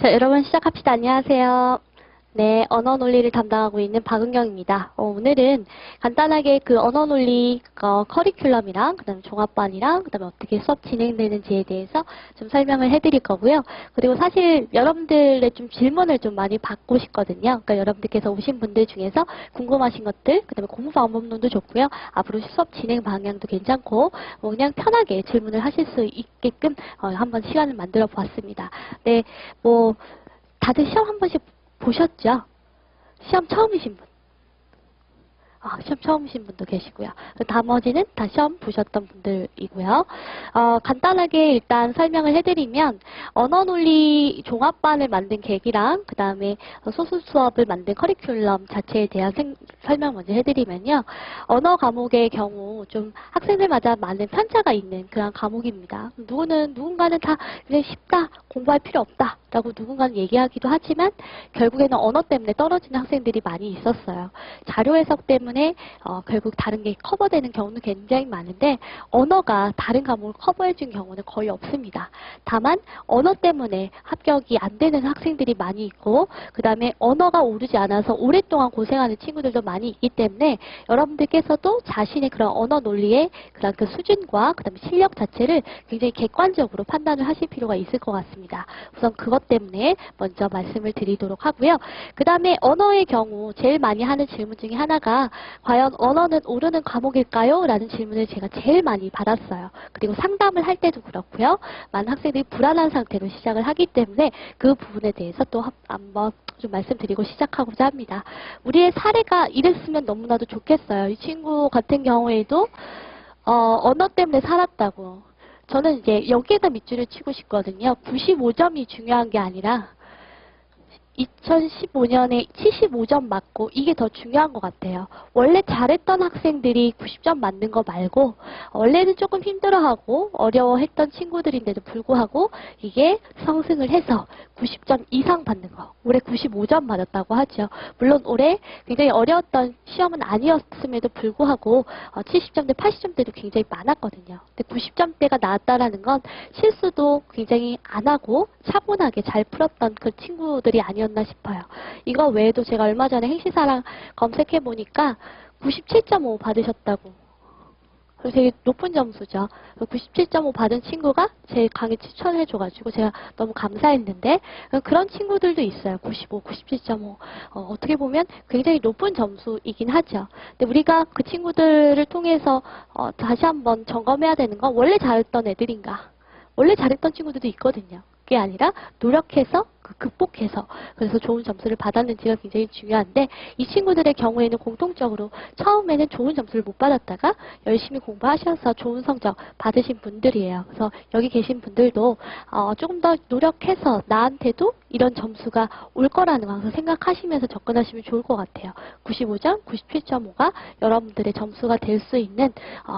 자, 여러분 시작합시다. 안녕하세요. 네, 언어 논리를 담당하고 있는 박은경입니다. 오늘은 간단하게 그 언어 논리 커리큘럼이랑 그다음에 종합반이랑 그다음에 어떻게 수업 진행되는지에 대해서 좀 설명을 해드릴 거고요. 그리고 사실 여러분들의 좀 질문을 좀 많이 받고 싶거든요. 그러니까 여러분들께서 오신 분들 중에서 궁금하신 것들, 그다음에 공부 방법론도 좋고요. 앞으로 수업 진행 방향도 괜찮고 그냥 편하게 질문을 하실 수 있게끔 한번 시간을 만들어 보았습니다. 네, 다들 시험 한 번씩 보셨죠? 시험 처음이신 분. 시험 처음이신 분도 계시고요. 나머지는 다 시험 보셨던 분들이고요. 간단하게 일단 설명을 해드리면 언어논리 종합반을 만든 계기랑 그 다음에 소수 수업을 만든 커리큘럼 자체에 대한 설명 먼저 해드리면요. 언어 과목의 경우 좀 학생들마다 많은 편차가 있는 그런 과목입니다. 누군가는 다 그냥 쉽다, 공부할 필요 없다 라고 누군가는 얘기하기도 하지만 결국에는 언어 때문에 떨어지는 학생들이 많이 있었어요. 자료 해석 때문에 결국 다른 게 커버되는 경우는 굉장히 많은데 언어가 다른 과목을 커버해준 경우는 거의 없습니다. 다만 언어 때문에 합격이 안 되는 학생들이 많이 있고 그 다음에 언어가 오르지 않아서 오랫동안 고생하는 친구들도 많이 있기 때문에 여러분들께서도 자신의 그런 언어 논리의 그런 그 수준과 그 다음에 실력 자체를 굉장히 객관적으로 판단을 하실 필요가 있을 것 같습니다. 우선 그것 때문에 먼저 말씀을 드리도록 하고요. 그 다음에 언어의 경우 제일 많이 하는 질문 중에 하나가 과연 언어는 오르는 과목일까요? 라는 질문을 제가 제일 많이 받았어요. 그리고 상담을 할 때도 그렇고요. 많은 학생들이 불안한 상태로 시작을 하기 때문에 그 부분에 대해서 또 한번 좀 말씀드리고 시작하고자 합니다. 우리의 사례가 이랬으면 너무나도 좋겠어요. 이 친구 같은 경우에도 언어 때문에 살았다고. 저는 이제 여기에다 밑줄을 치고 싶거든요. 95점이 중요한 게 아니라 2015년에 75점 맞고 이게 더 중요한 것 같아요. 원래 잘했던 학생들이 90점 맞는 거 말고 원래는 조금 힘들어하고 어려워했던 친구들인데도 불구하고 이게 성승을 해서 90점 이상 받는 거. 올해 95점 맞았다고 하죠. 물론 올해 굉장히 어려웠던 시험은 아니었음에도 불구하고 70점대, 80점대도 굉장히 많았거든요. 근데 90점대가 나왔다라는 건 실수도 굉장히 안 하고 차분하게 잘 풀었던 그 친구들이 아니었나 싶어요. 이거 외에도 제가 얼마 전에 행시사랑 검색해 보니까 97.5 받으셨다고. 되게 높은 점수죠. 97.5 받은 친구가 제 강의 추천해줘가지고 제가 너무 감사했는데 그런 친구들도 있어요. 95, 97.5. 어떻게 보면 굉장히 높은 점수이긴 하죠. 근데 우리가 그 친구들을 통해서 다시 한번 점검해야 되는 건 원래 잘했던 애들인가. 원래 잘했던 친구들도 있거든요. 그게 아니라 노력해서 극복해서 그래서 좋은 점수를 받았는지가 굉장히 중요한데 이 친구들의 경우에는 공통적으로 처음에는 좋은 점수를 못 받았다가 열심히 공부하셔서 좋은 성적 받으신 분들이에요. 그래서 여기 계신 분들도 조금 더 노력해서 나한테도 이런 점수가 올 거라는 거 항상 생각하시면서 접근하시면 좋을 것 같아요. 95점, 97.5가 여러분들의 점수가 될 수 있는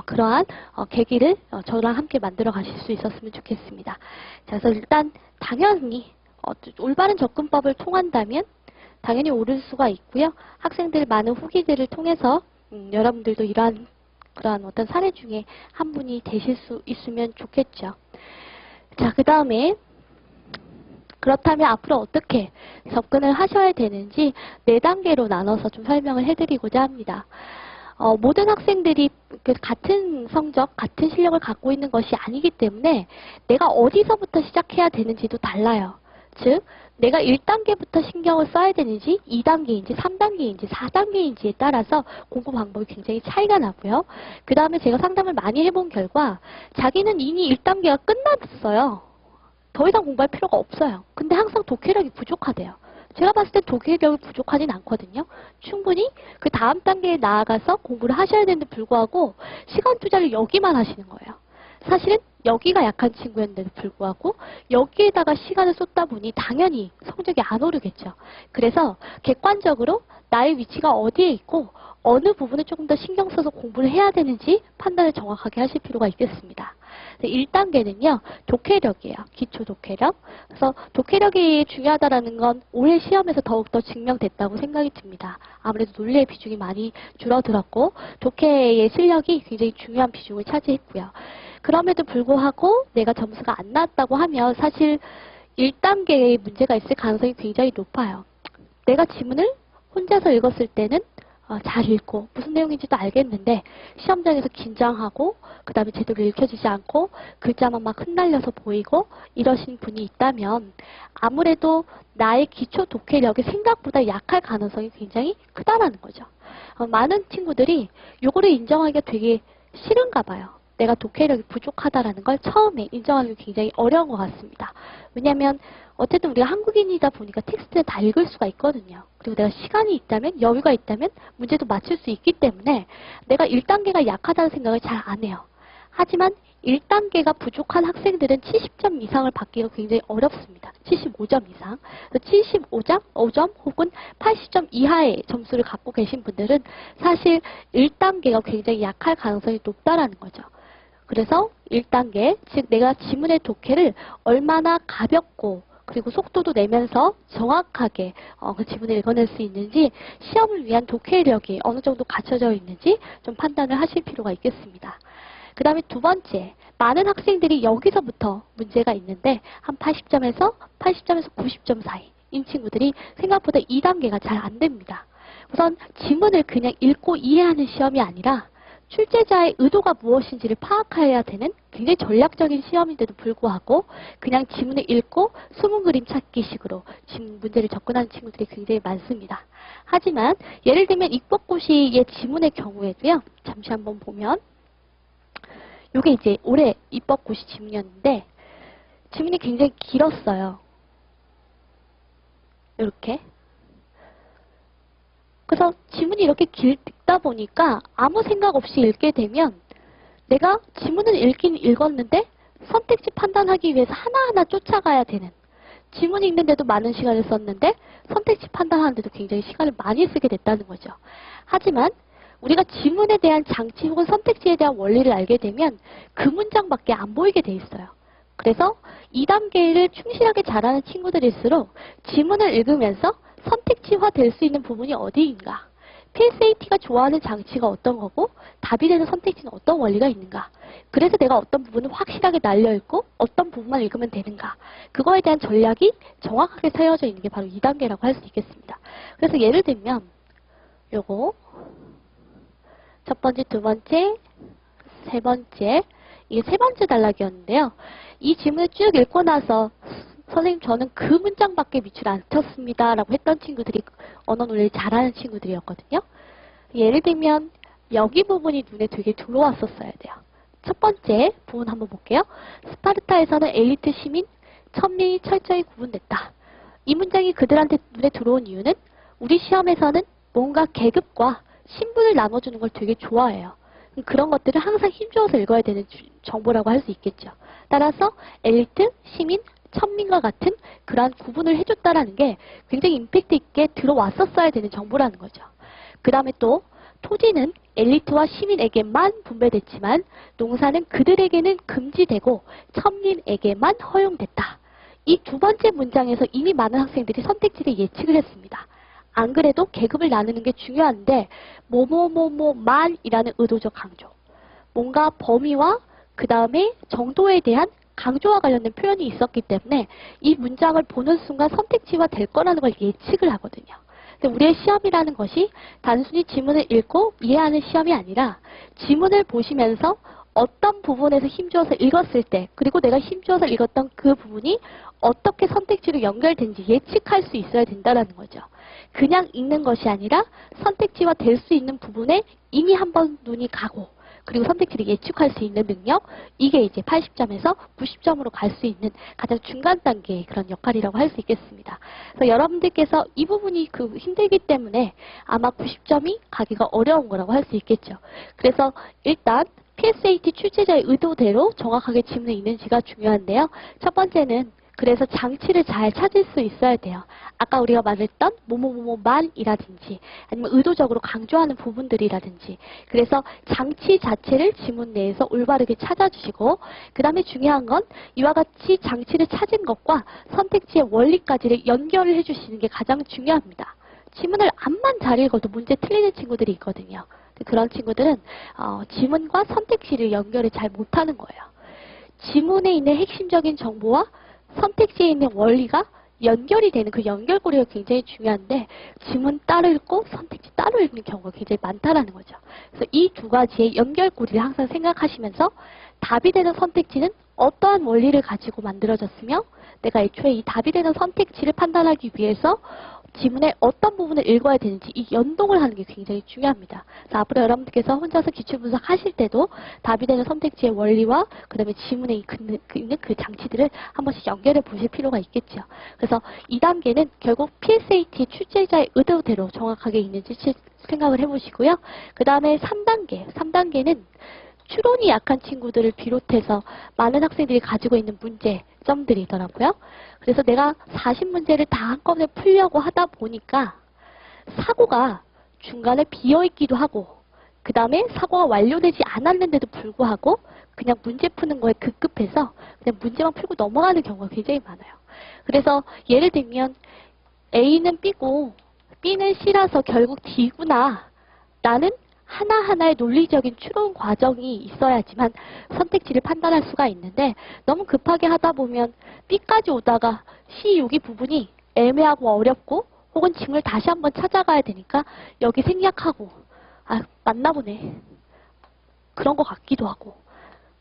그러한 계기를 저랑 함께 만들어 가실 수 있었으면 좋겠습니다. 자, 그래서 일단 당연히 올바른 접근법을 통한다면 당연히 오를 수가 있고요. 학생들 많은 후기들을 통해서 여러분들도 그러한 어떤 사례 중에 한 분이 되실 수 있으면 좋겠죠. 자, 그 다음에 그렇다면 앞으로 어떻게 접근을 하셔야 되는지 4단계로 나눠서 좀 설명을 해드리고자 합니다. 모든 학생들이 같은 성적, 같은 실력을 갖고 있는 것이 아니기 때문에 내가 어디서부터 시작해야 되는지도 달라요. 즉, 내가 1단계부터 신경을 써야 되는지 2단계인지 3단계인지 4단계인지에 따라서 공부 방법이 굉장히 차이가 나고요. 그 다음에 제가 상담을 많이 해본 결과 자기는 이미 1단계가 끝났어요. 더 이상 공부할 필요가 없어요. 근데 항상 독해력이 부족하대요. 제가 봤을 땐 독해력이 부족하진 않거든요. 충분히 그 다음 단계에 나아가서 공부를 하셔야 되는데 불구하고 시간 투자를 여기만 하시는 거예요. 사실은 여기가 약한 친구였는데도 불구하고 여기에다가 시간을 쏟다 보니 당연히 성적이 안 오르겠죠. 그래서 객관적으로 나의 위치가 어디에 있고 어느 부분을 조금 더 신경 써서 공부를 해야 되는지 판단을 정확하게 하실 필요가 있겠습니다. 1단계는요. 독해력이에요. 기초 독해력. 그래서 독해력이 중요하다는 건 올해 시험에서 더욱더 증명됐다고 생각이 듭니다. 아무래도 논리의 비중이 많이 줄어들었고 독해의 실력이 굉장히 중요한 비중을 차지했고요. 그럼에도 불구하고 내가 점수가 안 나왔다고 하면 사실 1단계의 문제가 있을 가능성이 굉장히 높아요. 내가 지문을 혼자서 읽었을 때는 잘 읽고 무슨 내용인지도 알겠는데 시험장에서 긴장하고 그 다음에 제대로 읽혀지지 않고 글자만 막 흩날려서 보이고 이러신 분이 있다면 아무래도 나의 기초 독해력이 생각보다 약할 가능성이 굉장히 크다라는 거죠. 많은 친구들이 요거를 인정하기가 되게 싫은가 봐요. 내가 독해력이 부족하다라는 걸 처음에 인정하기 굉장히 어려운 것 같습니다. 왜냐하면 어쨌든 우리가 한국인이다 보니까 텍스트를 다 읽을 수가 있거든요. 그리고 내가 시간이 있다면, 여유가 있다면 문제도 맞출 수 있기 때문에 내가 1단계가 약하다는 생각을 잘 안 해요. 하지만 1단계가 부족한 학생들은 70점 이상을 받기가 굉장히 어렵습니다. 75점 이상. 75점 혹은 80점 이하의 점수를 갖고 계신 분들은 사실 1단계가 굉장히 약할 가능성이 높다라는 거죠. 그래서 1단계, 즉 내가 지문의 독해를 얼마나 가볍고 그리고 속도도 내면서 정확하게 그 지문을 읽어낼 수 있는지 시험을 위한 독해력이 어느 정도 갖춰져 있는지 좀 판단을 하실 필요가 있겠습니다. 그 다음에 두 번째, 많은 학생들이 여기서부터 문제가 있는데 한 80점에서 90점 사이 이 친구들이 생각보다 2단계가 잘 안 됩니다. 우선 지문을 그냥 읽고 이해하는 시험이 아니라 출제자의 의도가 무엇인지를 파악해야 되는 굉장히 전략적인 시험인데도 불구하고 그냥 지문을 읽고 숨은 그림 찾기식으로 지문 문제를 접근하는 친구들이 굉장히 많습니다. 하지만 예를 들면 입법고시의 지문의 경우에도요. 잠시 한번 보면 이게 이제 올해 입법고시 지문이었는데 지문이 굉장히 길었어요. 이렇게. 그래서 지문이 이렇게 읽다 보니까 아무 생각 없이 읽게 되면 내가 지문을 읽긴 읽었는데 선택지 판단하기 위해서 하나하나 쫓아가야 되는, 지문 읽는데도 많은 시간을 썼는데 선택지 판단하는데도 굉장히 시간을 많이 쓰게 됐다는 거죠. 하지만 우리가 지문에 대한 장치 혹은 선택지에 대한 원리를 알게 되면 그 문장밖에 안 보이게 돼 있어요. 그래서 2단계를 충실하게 잘하는 친구들일수록 지문을 읽으면서 선택지화 될 수 있는 부분이 어디인가, PSAT가 좋아하는 장치가 어떤 거고 답이 되는 선택지는 어떤 원리가 있는가, 그래서 내가 어떤 부분을 확실하게 날려있고 어떤 부분만 읽으면 되는가, 그거에 대한 전략이 정확하게 세워져 있는 게 바로 2단계라고 할 수 있겠습니다. 그래서 예를 들면 요거 첫 번째, 두 번째, 세 번째, 이게 세 번째 단락이었는데요. 이 지문을 쭉 읽고 나서 선생님 저는 그 문장밖에 밑줄 안 쳤습니다 라고 했던 친구들이 언어 논리를 잘하는 친구들이었거든요. 예를 들면 여기 부분이 눈에 되게 들어왔었어야 돼요. 첫 번째 부분 한번 볼게요. 스파르타에서는 엘리트 시민, 천민이 철저히 구분됐다. 이 문장이 그들한테 눈에 들어온 이유는 우리 시험에서는 뭔가 계급과 신분을 나눠주는 걸 되게 좋아해요. 그런 것들을 항상 힘줘서 읽어야 되는 정보라고 할 수 있겠죠. 따라서 엘리트, 시민, 천민과 같은 그러한 구분을 해줬다라는 게 굉장히 임팩트 있게 들어왔었어야 되는 정보라는 거죠. 그 다음에 또 토지는 엘리트와 시민에게만 분배됐지만 농사는 그들에게는 금지되고 천민에게만 허용됐다. 이 두 번째 문장에서 이미 많은 학생들이 선택지를 예측을 했습니다. 안 그래도 계급을 나누는 게 중요한데 뭐뭐뭐뭐만이라는 의도적 강조, 뭔가 범위와 그 다음에 정도에 대한 강조와 관련된 표현이 있었기 때문에 이 문장을 보는 순간 선택지화 될 거라는 걸 예측을 하거든요. 근데 우리의 시험이라는 것이 단순히 지문을 읽고 이해하는 시험이 아니라 지문을 보시면서 어떤 부분에서 힘주어서 읽었을 때 그리고 내가 힘주어서 읽었던 그 부분이 어떻게 선택지로 연결된지 예측할 수 있어야 된다는 거죠. 그냥 읽는 것이 아니라 선택지화 될 수 있는 부분에 이미 한번 눈이 가고 그리고 선택지를 예측할 수 있는 능력, 이게 이제 80점에서 90점으로 갈 수 있는 가장 중간 단계의 그런 역할이라고 할 수 있겠습니다. 그래서 여러분들께서 이 부분이 힘들기 때문에 아마 90점이 가기가 어려운 거라고 할 수 있겠죠. 그래서 일단 PSAT 출제자의 의도대로 정확하게 지문을 읽는지가 중요한데요. 첫 번째는 그래서 장치를 잘 찾을 수 있어야 돼요. 아까 우리가 말했던 뭐뭐뭐뭐만이라든지 아니면 의도적으로 강조하는 부분들이라든지, 그래서 장치 자체를 지문 내에서 올바르게 찾아주시고, 그 다음에 중요한 건 이와 같이 장치를 찾은 것과 선택지의 원리까지를 연결을 해주시는 게 가장 중요합니다. 지문을 앞만 잘 읽어도 문제 틀리는 친구들이 있거든요. 그런 친구들은 지문과 선택지를 연결을 잘 못하는 거예요. 지문에 있는 핵심적인 정보와 선택지에 있는 원리가 연결이 되는 그 연결고리가 굉장히 중요한데 지문 따로 읽고 선택지 따로 읽는 경우가 굉장히 많다라는 거죠. 그래서 이 두 가지의 연결고리를 항상 생각하시면서 답이 되는 선택지는 어떠한 원리를 가지고 만들어졌으며 내가 애초에 이 답이 되는 선택지를 판단하기 위해서 지문의 어떤 부분을 읽어야 되는지 이 연동을 하는 게 굉장히 중요합니다. 그래서 앞으로 여러분들께서 혼자서 기출분석 하실 때도 답이 되는 선택지의 원리와 그 다음에 지문에 있는 그 장치들을 한 번씩 연결해 보실 필요가 있겠죠. 그래서 2단계는 결국 PSAT 출제자의 의도대로 정확하게 있는지 생각을 해보시고요. 그 다음에 3단계는 추론이 약한 친구들을 비롯해서 많은 학생들이 가지고 있는 문제점들이더라고요. 그래서 내가 40문제를 다 한꺼번에 풀려고 하다 보니까 사고가 중간에 비어있기도 하고 그 다음에 사고가 완료되지 않았는데도 불구하고 그냥 문제 푸는 거에 급급해서 그냥 문제만 풀고 넘어가는 경우가 굉장히 많아요. 그래서 예를 들면 A는 B고 B는 C라서 결국 D구나. 나는 하나하나의 논리적인 추론 과정이 있어야지만 선택지를 판단할 수가 있는데 너무 급하게 하다 보면 B까지 오다가 C 여기 부분이 애매하고 어렵고 혹은 지문을 다시 한번 찾아가야 되니까 여기 생략하고 아 맞나 보네. 그런 거 같기도 하고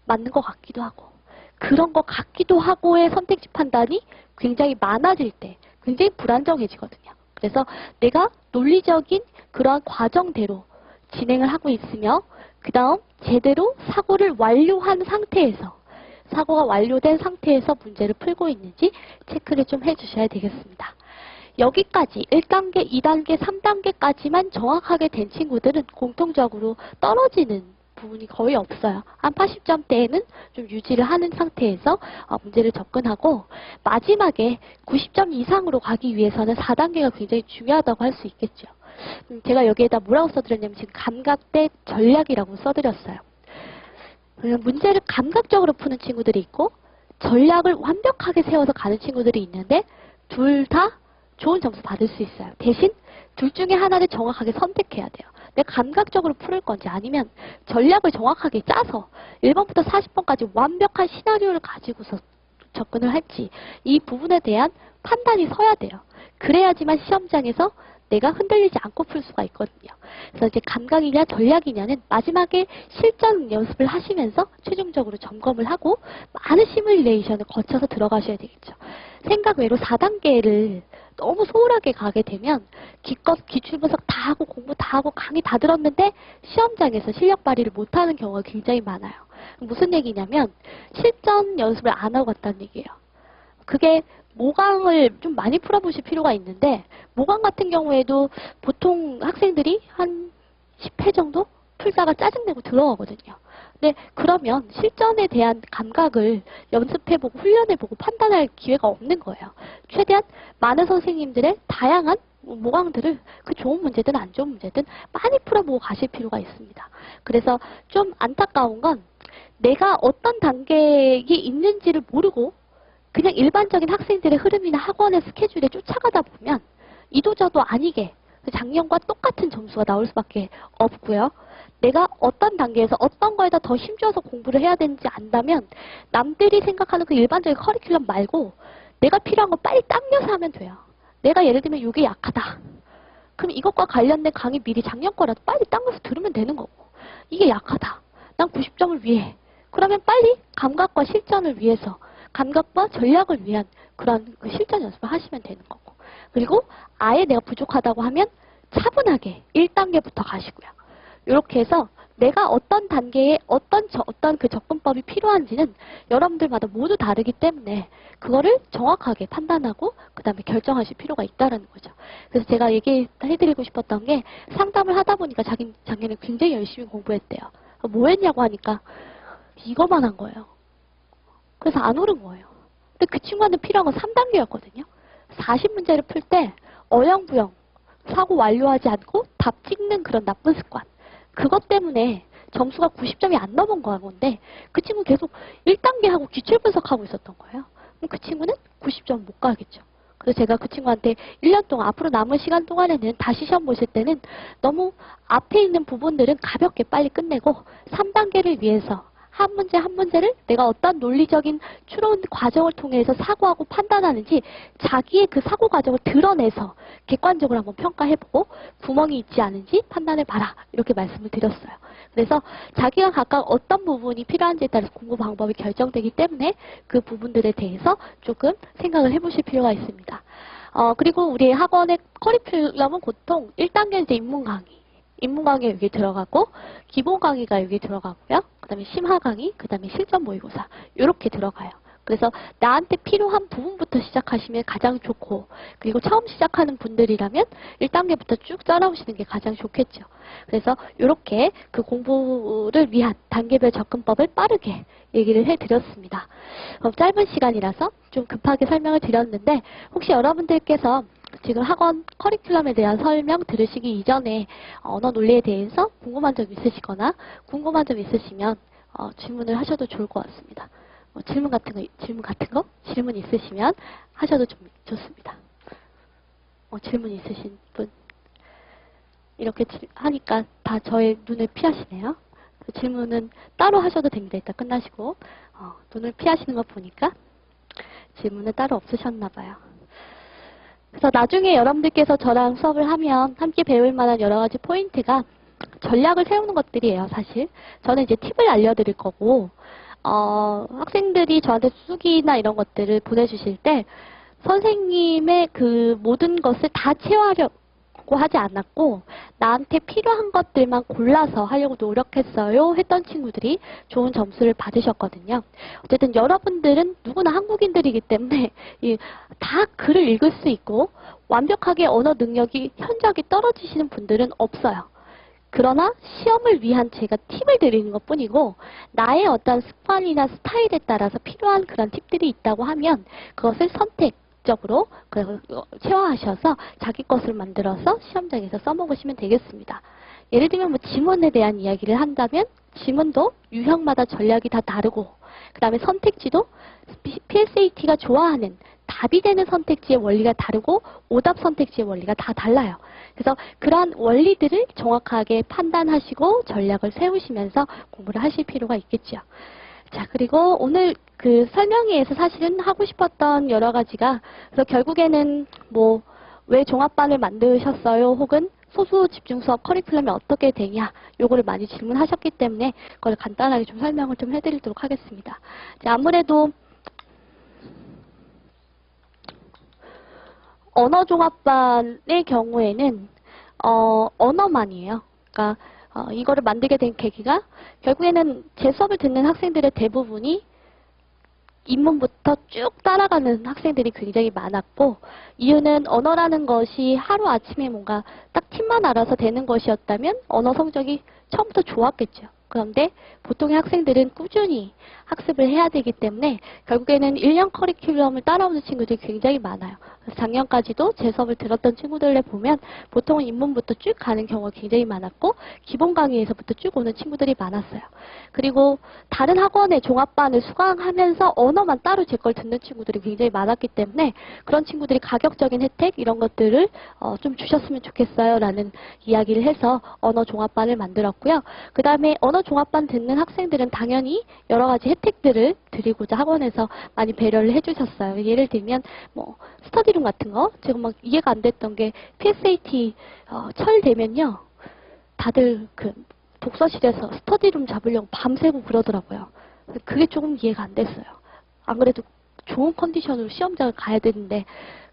맞는 거 같기도 하고 그런 거 같기도 하고의 선택지 판단이 굉장히 많아질 때 굉장히 불안정해지거든요. 그래서 내가 논리적인 그러한 과정대로 진행을 하고 있으며 그 다음 제대로 사고를 완료한 상태에서 사고가 완료된 상태에서 문제를 풀고 있는지 체크를 좀 해주셔야 되겠습니다. 여기까지 1단계, 2단계, 3단계까지만 정확하게 된 친구들은 공통적으로 떨어지는 부분이 거의 없어요. 한 80점대에는 좀 유지를 하는 상태에서 문제를 접근하고 마지막에 90점 이상으로 가기 위해서는 4단계가 굉장히 중요하다고 할 수 있겠죠. 제가 여기에다 뭐라고 써드렸냐면 지금 감각 대 전략이라고 써드렸어요. 문제를 감각적으로 푸는 친구들이 있고 전략을 완벽하게 세워서 가는 친구들이 있는데 둘 다 좋은 점수 받을 수 있어요. 대신 둘 중에 하나를 정확하게 선택해야 돼요. 내가 감각적으로 풀을 건지 아니면 전략을 정확하게 짜서 1번부터 40번까지 완벽한 시나리오를 가지고서 접근을 할지 이 부분에 대한 판단이 서야 돼요. 그래야지만 시험장에서 내가 흔들리지 않고 풀 수가 있거든요. 그래서 이제 감각이냐 전략이냐는 마지막에 실전 연습을 하시면서 최종적으로 점검을 하고 많은 시뮬레이션을 거쳐서 들어가셔야 되겠죠. 생각 외로 4단계를 너무 소홀하게 가게 되면 기껏 기출분석 다 하고 공부 다 하고 강의 다 들었는데 시험장에서 실력 발휘를 못하는 경우가 굉장히 많아요. 무슨 얘기냐면 실전 연습을 안 하고 갔다는 얘기예요. 그게 모강을 좀 많이 풀어보실 필요가 있는데 모강 같은 경우에도 보통 학생들이 한 10회 정도 풀다가 짜증내고 들어가거든요. 근데 그러면 실전에 대한 감각을 연습해보고 훈련해보고 판단할 기회가 없는 거예요. 최대한 많은 선생님들의 다양한 모강들을 그 좋은 문제든 안 좋은 문제든 많이 풀어보고 가실 필요가 있습니다. 그래서 좀 안타까운 건 내가 어떤 단계에 있는지를 모르고 그냥 일반적인 학생들의 흐름이나 학원의 스케줄에 쫓아가다 보면 이도저도 아니게 작년과 똑같은 점수가 나올 수밖에 없고요. 내가 어떤 단계에서 어떤 거에다 더 힘줘서 공부를 해야 되는지 안다면 남들이 생각하는 그 일반적인 커리큘럼 말고 내가 필요한 거 빨리 당겨서 하면 돼요. 내가 예를 들면 이게 약하다. 그럼 이것과 관련된 강의 미리 작년 거라도 빨리 당겨서 들으면 되는 거고 이게 약하다. 난 90점을 위해. 그러면 빨리 감각과 실전을 위해서 감각과 전략을 위한 그런 그 실전 연습을 하시면 되는 거고 그리고 아예 내가 부족하다고 하면 차분하게 1단계부터 가시고요. 이렇게 해서 내가 어떤 단계에 어떤 그 접근법이 필요한지는 여러분들마다 모두 다르기 때문에 그거를 정확하게 판단하고 그 다음에 결정하실 필요가 있다는 거죠. 그래서 제가 얘기해드리고 싶었던 게 상담을 하다 보니까 작년에 굉장히 열심히 공부했대요. 뭐 했냐고 하니까 이거만 한 거예요. 그래서 안 오른 거예요. 근데 그 친구한테 필요한 건 3단계였거든요. 40문제를 풀 때 어영부영 사고 완료하지 않고 답 찍는 그런 나쁜 습관. 그것 때문에 점수가 90점이 안 넘은 건데 그 친구는 계속 1단계 하고 기출 분석하고 있었던 거예요. 그럼 그 친구는 90점 못 가겠죠. 그래서 제가 그 친구한테 1년 동안 앞으로 남은 시간 동안에는 다시 시험 보실 때는 너무 앞에 있는 부분들은 가볍게 빨리 끝내고 3단계를 위해서 한 문제 한 문제를 내가 어떤 논리적인 추론 과정을 통해서 사고하고 판단하는지 자기의 그 사고 과정을 드러내서 객관적으로 한번 평가해보고 구멍이 있지 않은지 판단해봐라. 이렇게 말씀을 드렸어요. 그래서 자기가 각각 어떤 부분이 필요한지에 따라서 공부 방법이 결정되기 때문에 그 부분들에 대해서 조금 생각을 해보실 필요가 있습니다. 그리고 우리 학원의 커리큘럼은 보통 1단계는 이제 입문 강의 여기 들어가고, 기본 강의가 여기 들어가고요. 그 다음에 심화 강의, 그 다음에 실전 모의고사. 이렇게 들어가요. 그래서 나한테 필요한 부분부터 시작하시면 가장 좋고, 그리고 처음 시작하는 분들이라면 1단계부터 쭉 따라오시는 게 가장 좋겠죠. 그래서 이렇게 그 공부를 위한 단계별 접근법을 빠르게 얘기를 해드렸습니다. 짧은 시간이라서 좀 급하게 설명을 드렸는데, 혹시 여러분들께서 지금 학원 커리큘럼에 대한 설명 들으시기 이전에 언어 논리에 대해서 궁금한 점 있으시거나 궁금한 점 있으시면 질문을 하셔도 좋을 것 같습니다. 질문 있으시면 하셔도 좀 좋습니다. 질문 있으신 분? 이렇게 하니까 다 저의 눈을 피하시네요. 그 질문은 따로 하셔도 됩니다. 이따 끝나시고. 눈을 피하시는 거 보니까 질문은 따로 없으셨나 봐요. 그래서 나중에 여러분들께서 저랑 수업을 하면 함께 배울 만한 여러 가지 포인트가 전략을 세우는 것들이에요, 사실. 저는 이제 팁을 알려드릴 거고, 학생들이 저한테 수기나 이런 것들을 보내주실 때 선생님의 그 모든 것을 다 채워하려고 하지 않았고, 나한테 필요한 것들만 골라서 하려고 노력했어요 했던 친구들이 좋은 점수를 받으셨거든요. 어쨌든 여러분들은 누구나 한국인들이기 때문에 다 글을 읽을 수 있고 완벽하게 언어 능력이 현저하게 떨어지시는 분들은 없어요. 그러나 시험을 위한 제가 팁을 드리는 것 뿐이고, 나의 어떤 습관이나 스타일에 따라서 필요한 그런 팁들이 있다고 하면 그것을 선택적으로 체화하셔서 자기 것을 만들어서 시험장에서 써먹으시면 되겠습니다. 예를 들면 지문에 대한 이야기를 한다면 지문도 유형마다 전략이 다 다르고, 그 다음에 선택지도 PSAT가 좋아하는 답이 되는 선택지의 원리가 다르고 오답 선택지의 원리가 다 달라요. 그래서 그러한 원리들을 정확하게 판단하시고 전략을 세우시면서 공부를 하실 필요가 있겠죠. 자, 그리고 오늘 그 설명회에서 사실은 하고 싶었던 여러 가지가, 그래서 결국에는 왜 종합반을 만드셨어요? 혹은 소수 집중 수업 커리큘럼이 어떻게 되냐? 요거를 많이 질문하셨기 때문에 그걸 간단하게 좀 설명을 좀 해드리도록 하겠습니다. 자, 아무래도 언어종합반의 경우에는 언어만이에요. 그러니까 이거를 만들게 된 계기가 결국에는 제 수업을 듣는 학생들의 대부분이 입문부터 쭉 따라가는 학생들이 굉장히 많았고, 이유는 언어라는 것이 하루아침에 뭔가 딱 팁만 알아서 되는 것이었다면 언어 성적이 처음부터 좋았겠죠. 그런데 보통의 학생들은 꾸준히 학습을 해야 되기 때문에 결국에는 1년 커리큘럼을 따라오는 친구들이 굉장히 많아요. 그래서 작년까지도 제 수업을 들었던 친구들을 보면 보통은 입문부터 쭉 가는 경우가 굉장히 많았고, 기본 강의에서부터 쭉 오는 친구들이 많았어요. 그리고 다른 학원의 종합반을 수강하면서 언어만 따로 제 걸 듣는 친구들이 굉장히 많았기 때문에 그런 친구들이 가격적인 혜택 이런 것들을 좀 주셨으면 좋겠어요 라는 이야기를 해서 언어 종합반을 만들었고요. 그 다음에 언어 종합반 듣는 학생들은 당연히 여러 가지 혜택들을 드리고자 학원에서 많이 배려를 해주셨어요. 예를 들면 스터디룸 같은 거, 제가 막 이해가 안 됐던 게 PSAT 철 되면요, 다들 그 독서실에서 스터디룸 잡으려고 밤새고 그러더라고요. 그게 조금 이해가 안 됐어요. 안 그래도 좋은 컨디션으로 시험장을 가야 되는데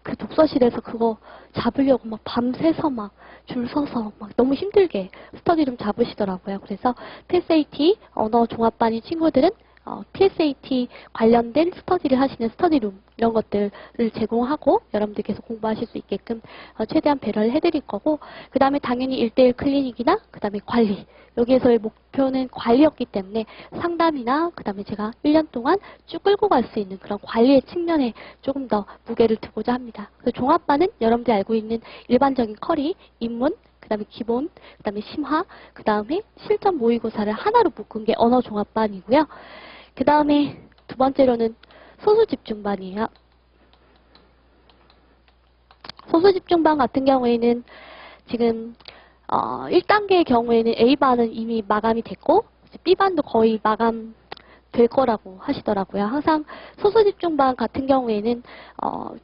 그 독서실에서 그거 잡으려고 막 밤새서 막 줄 서서 막 너무 힘들게 스터디룸 잡으시더라고요. 그래서 PSAT 언어 종합반인 친구들은 PSAT 관련된 스터디를 하시는 스터디룸 이런 것들을 제공하고 여러분들께서 공부하실 수 있게끔 최대한 배려를 해드릴 거고, 그 다음에 당연히 1:1 클리닉이나 그 다음에 관리, 여기에서의 목표는 관리였기 때문에 상담이나 그 다음에 제가 1년 동안 쭉 끌고 갈 수 있는 그런 관리의 측면에 조금 더 무게를 두고자 합니다. 그래서 종합반은 여러분들이 알고 있는 일반적인 커리, 입문, 그 다음에 기본, 그 다음에 심화, 그 다음에 실전 모의고사를 하나로 묶은 게 언어 종합반이고요. 그 다음에 두 번째로는 소수집중반이에요. 소수집중반 같은 경우에는 지금 1단계의 경우에는 A반은 이미 마감이 됐고 B반도 거의 마감 될 거라고 하시더라고요. 항상 소수집중반 같은 경우에는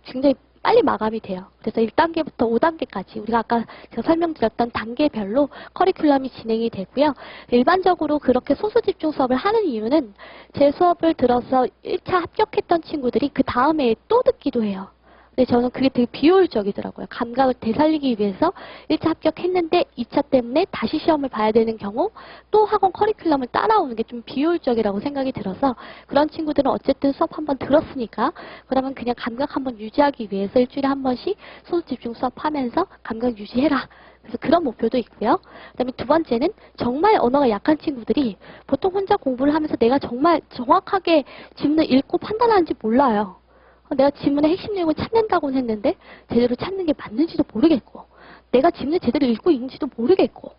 굉장히 빨리 마감이 돼요. 그래서 1단계부터 5단계까지 우리가 아까 제가 설명드렸던 단계별로 커리큘럼이 진행이 되고요. 일반적으로 그렇게 소수집중 수업을 하는 이유는 제 수업을 들어서 1차 합격했던 친구들이 그 다음에 또 듣기도 해요. 근데 저는 그게 되게 비효율적이더라고요. 감각을 되살리기 위해서 1차 합격했는데 2차 때문에 다시 시험을 봐야 되는 경우 또 학원 커리큘럼을 따라오는 게 좀 비효율적이라고 생각이 들어서 그런 친구들은 어쨌든 수업 한번 들었으니까 그러면 그냥 감각 한번 유지하기 위해서 일주일에 한 번씩 소수집중 수업하면서 감각 유지해라. 그래서 그런 목표도 있고요. 그다음에 두 번째는 정말 언어가 약한 친구들이 보통 혼자 공부를 하면서 내가 정말 정확하게 지문을 읽고 판단하는지 몰라요. 내가 지문의 핵심 내용을 찾는다고는 했는데 제대로 찾는 게 맞는지도 모르겠고 내가 지문을 제대로 읽고 있는지도 모르겠고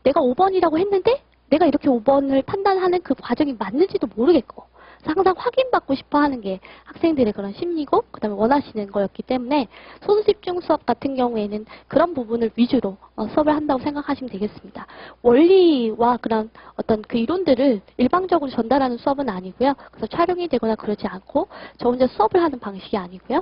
내가 5번이라고 했는데 내가 이렇게 5번을 판단하는 그 과정이 맞는지도 모르겠고 항상 확인받고 싶어 하는 게 학생들의 그런 심리고 그다음에 원하시는 거였기 때문에 소수집중 수업 같은 경우에는 그런 부분을 위주로 수업을 한다고 생각하시면 되겠습니다. 원리와 그런 어떤 그 이론들을 일방적으로 전달하는 수업은 아니고요. 그래서 촬영이 되거나 그러지 않고 저 혼자 수업을 하는 방식이 아니고요.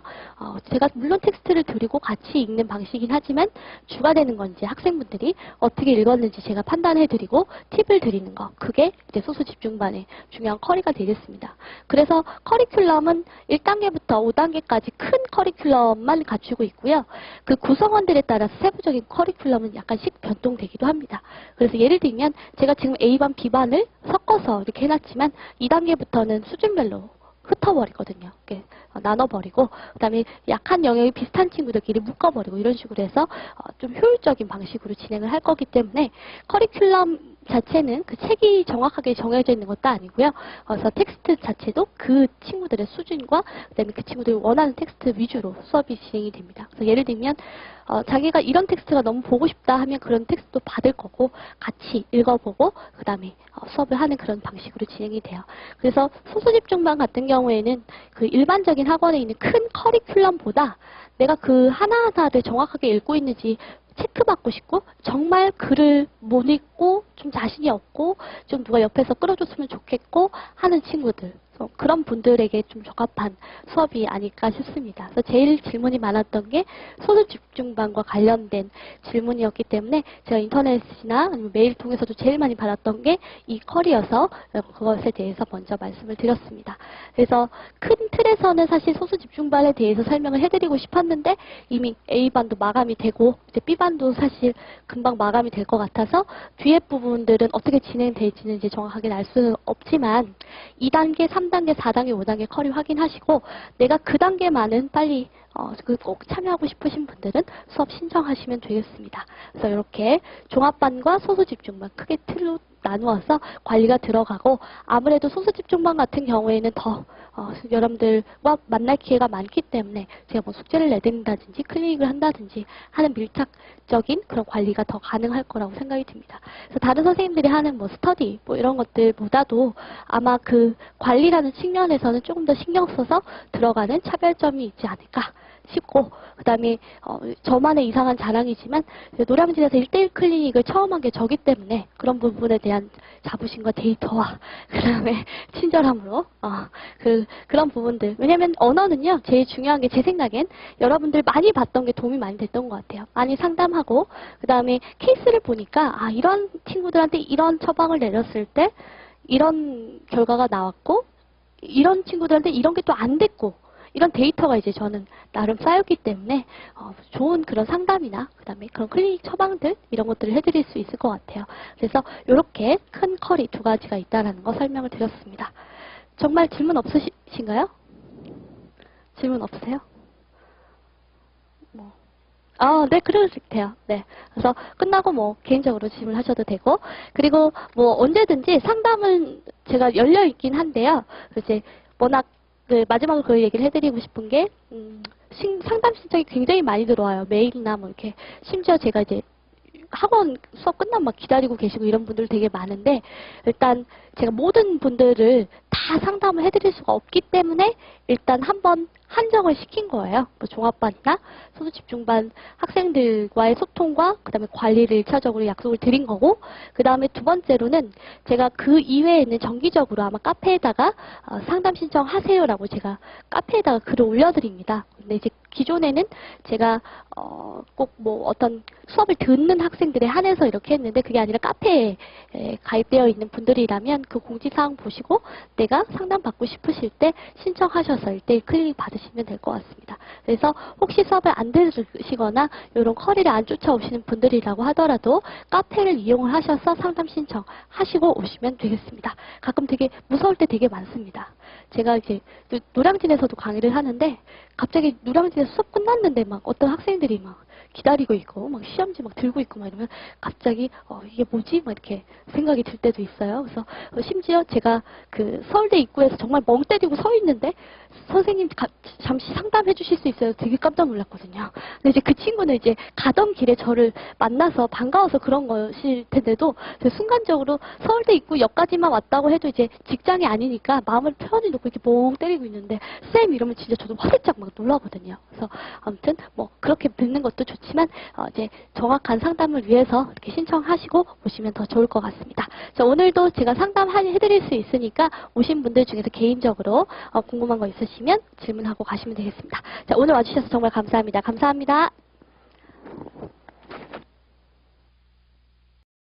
제가 물론 텍스트를 드리고 같이 읽는 방식이긴 하지만 주가 되는 건 이제 학생분들이 어떻게 읽었는지 제가 판단해드리고 팁을 드리는 거. 그게 이제 소수집중반의 중요한 커리가 되겠습니다. 그래서 커리큘럼은 1단계부터 5단계까지 큰 커리큘럼만 갖추고 있고요. 그 구성원들에 따라서 세부적인 커리큘럼은 약간씩 변동되기도 합니다. 그래서 예를 들면 제가 지금 A반, B반을 섞어서 이렇게 해놨지만 2단계부터는 수준별로 흩어버리거든요. 이렇게 나눠버리고 그다음에 약한 영역이 비슷한 친구들끼리 묶어버리고 이런 식으로 해서 좀 효율적인 방식으로 진행을 할 거기 때문에 커리큘럼 자체는 그 책이 정확하게 정해져 있는 것도 아니고요. 그래서 텍스트 자체도 그 친구들의 수준과 그다음에 그 친구들이 원하는 텍스트 위주로 수업이 진행이 됩니다. 그래서 예를 들면 자기가 이런 텍스트가 너무 보고 싶다 하면 그런 텍스트도 받을 거고 같이 읽어보고 그다음에 수업을 하는 그런 방식으로 진행이 돼요. 그래서 소수집중반 같은 경우에는 그 일반적인 학원에 있는 큰 커리큘럼보다 내가 그 하나하나를 정확하게 읽고 있는지 체크받고 싶고 정말 글을 못 읽고 좀 자신이 없고 좀 누가 옆에서 끌어줬으면 좋겠고 하는 친구들 그런 분들에게 좀 적합한 수업이 아닐까 싶습니다. 그래서 제일 질문이 많았던 게 소수집중반과 관련된 질문이었기 때문에 제가 인터넷이나 아니면 메일 통해서도 제일 많이 받았던 게 이 컬이어서 그것에 대해서 먼저 말씀을 드렸습니다. 그래서 큰 틀에서는 사실 소수집중반에 대해서 설명을 해드리고 싶었는데 이미 A반도 마감이 되고 이제 B반도 사실 금방 마감이 될 것 같아서 뒤에 부분들은 어떻게 진행될지는 이제 정확하게 알 수는 없지만 2단계, 3단계, 4단계, 5단계 커리 확인하시고 내가 그 단계만은 빨리 꼭 참여하고 싶으신 분들은 수업 신청하시면 되겠습니다. 그래서 이렇게 종합반과 소수집중반 크게 틀로 나누어서 관리가 들어가고 아무래도 소수집중반 같은 경우에는 더 여러분들과 만날 기회가 많기 때문에 제가 뭐 숙제를 내드린다든지 클리닉을 한다든지 하는 밀착적인 그런 관리가 더 가능할 거라고 생각이 듭니다. 그래서 다른 선생님들이 하는 뭐 스터디 뭐 이런 것들보다도 아마 그 관리라는 측면에서는 조금 더 신경 써서 들어가는 차별점이 있지 않을까 싶고 그 다음에 저만의 이상한 자랑이지만 노량진에서 1:1 클리닉을 처음 한 게 저기 때문에 그런 부분에 대한 자부심과 데이터와 그 다음에 친절함으로 그런 부분들 왜냐면 언어는요 제일 중요한 게 제 생각엔 여러분들 많이 봤던 게 도움이 많이 됐던 것 같아요. 많이 상담하고 그 다음에 케이스를 보니까 이런 친구들한테 이런 처방을 내렸을 때 이런 결과가 나왔고 이런 친구들한테 이런 게 또 안 됐고 이런 데이터가 이제 저는 나름 쌓였기 때문에 좋은 그런 상담이나 그다음에 그런 클리닉 처방들 이런 것들을 해드릴 수 있을 것 같아요. 그래서 이렇게 큰 커리 두 가지가 있다라는 거 설명을 드렸습니다. 정말 질문 없으신가요? 질문 없으세요? 네, 그러세요. 네. 그래서 끝나고 뭐 개인적으로 질문하셔도 되고, 그리고 뭐 언제든지 상담은 제가 열려 있긴 한데요. 이제 워낙 마지막으로 그 얘기를 해드리고 싶은 게 상담 신청이 굉장히 많이 들어와요. 메일이나 뭐 이렇게 심지어 제가 이제 학원 수업 끝나면 막 기다리고 계시고 이런 분들 되게 많은데 일단 제가 모든 분들을 다 상담을 해드릴 수가 없기 때문에 일단 한번 한정을 시킨 거예요. 뭐 종합반이나 소수집중반 학생들과의 소통과 그 다음에 관리를 1차적으로 약속을 드린 거고, 그 다음에 두 번째로는 제가 그 이외에는 정기적으로 아마 카페에다가 상담 신청하세요라고 제가 카페에다가 글을 올려드립니다. 근데 이제 기존에는 제가 꼭 뭐 어떤 수업을 듣는 학생들에 한해서 이렇게 했는데, 그게 아니라 카페에 가입되어 있는 분들이라면 그 공지사항 보시고 내가 상담받고 싶으실 때 신청하셔서 1대1 클리닉 받으시면 될 것 같습니다. 그래서 혹시 수업을 안 들으시거나 이런 커리를 안 쫓아오시는 분들이라고 하더라도 카페를 이용을 하셔서 상담 신청하시고 오시면 되겠습니다. 가끔 되게 무서울 때 되게 많습니다. 제가 이제 노량진에서도 강의를 하는데 갑자기 노량진에서 수업 끝났는데 막 어떤 학생들이 막 기다리고 있고 막 시험지 막 들고 있고 막 이러면 갑자기 이게 뭐지? 막 이렇게 생각이 들 때도 있어요. 그래서 심지어 제가 그 서울대 입구에서 정말 멍 때리고 서 있는데 선생님 잠시 상담해 주실 수 있어요? 되게 깜짝 놀랐거든요. 근데 이제 그 친구는 이제 가던 길에 저를 만나서 반가워서 그런 것일 텐데도 순간적으로 서울대 입구 역까지만 왔다고 해도 이제 직장이 아니니까 마음을 편히 놓고 이렇게 멍 때리고 있는데 쌤 이러면 진짜 저도 화들짝 막 놀라거든요. 그래서 아무튼 뭐 그렇게 듣는 것도 좋지만 이제 정확한 상담을 위해서 이렇게 신청하시고 오시면 더 좋을 것 같습니다. 자, 오늘도 제가 상담해드릴 수 있으니까 오신 분들 중에서 개인적으로 궁금한 거 있으시면 질문하고 가시면 되겠습니다. 자, 오늘 와주셔서 정말 감사합니다. 감사합니다.